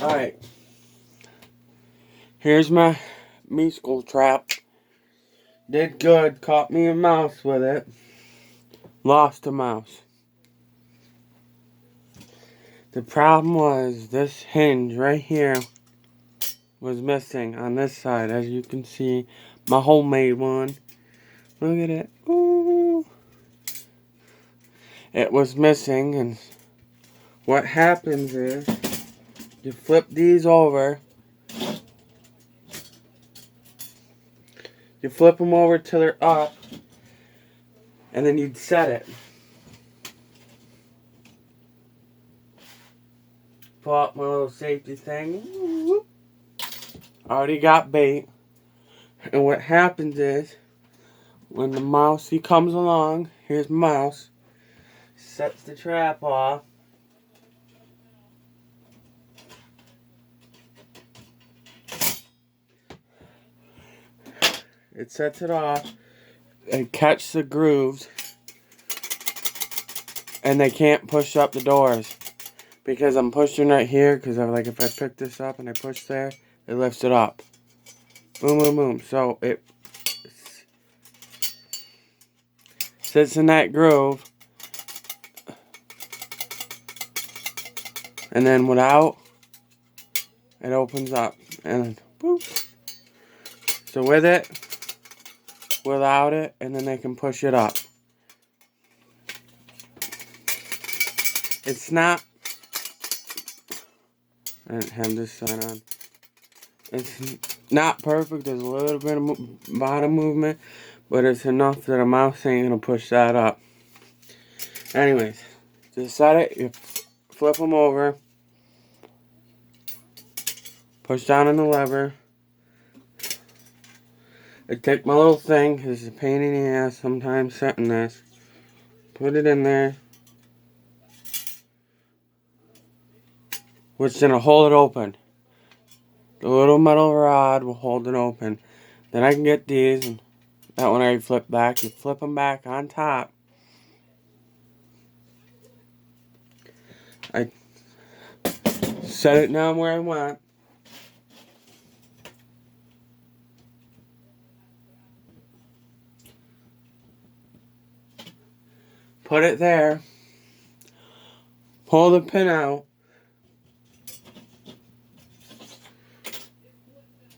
Alright, here's my musical trap. Did good, caught me a mouse with it. Lost a mouse. The problem was this hinge right here was missing on this side. As you can see, my homemade one. Look at it. Ooh. It was missing, and what happens is you flip these over. You flip them over till they're up, and then you'd set it. Pull out my little safety thing. Already got bait. And what happens is, when the mouse, he comes along, here's mouse, sets the trap off. It sets it off and catch the grooves, and they can't push up the doors because I'm pushing right here. Because like if I pick this up and I push there, it lifts it up. Boom, boom, boom. So it sits in that groove, and then without, it opens up and boop. So with it, without it, and then they can push it up. It's not, I didn't have this side on. It's not perfect. There's a little bit of bottom movement, but it's enough that a mouse ain't gonna push that up. Anyways, to set it, you flip them over, push down on the lever. I take my little thing, because it's a pain in the ass sometimes setting this. Put it in there, which is going to hold it open. The little metal rod will hold it open. Then I can get these, and that one I flip back. You flip them back on top. I set it down where I want. Put it there. Pull the pin out.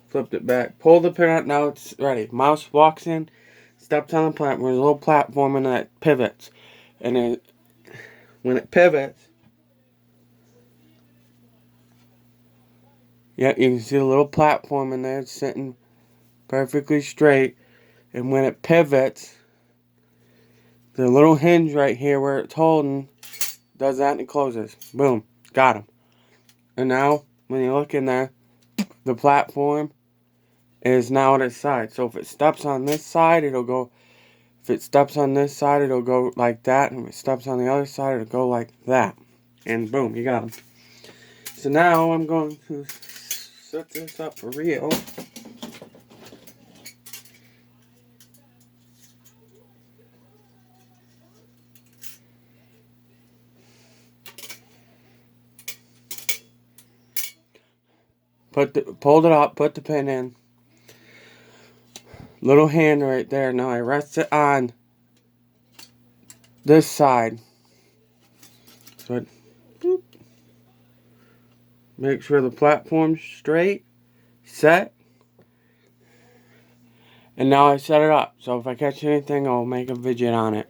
Flipped it back. Pull the pin out. Now it's ready. Mouse walks in. Steps on the platform. There's a little platform and that pivots. And when it pivots, yeah, you can see the little platform in there. It's sitting perfectly straight. And when it pivots, the little hinge right here where it's holding does that and it closes. Boom. Got him. And now, when you look in there, the platform is now on its side. So if it steps on this side, it'll go. If it steps on this side, it'll go like that. And if it steps on the other side, it'll go like that. And boom, you got him. So now I'm going to set this up for real. Pulled it up, put the pin in. Little hand right there. Now I rest it on this side. So boop. Make sure the platform's straight, set. And now I set it up. So if I catch anything, I'll make a video on it.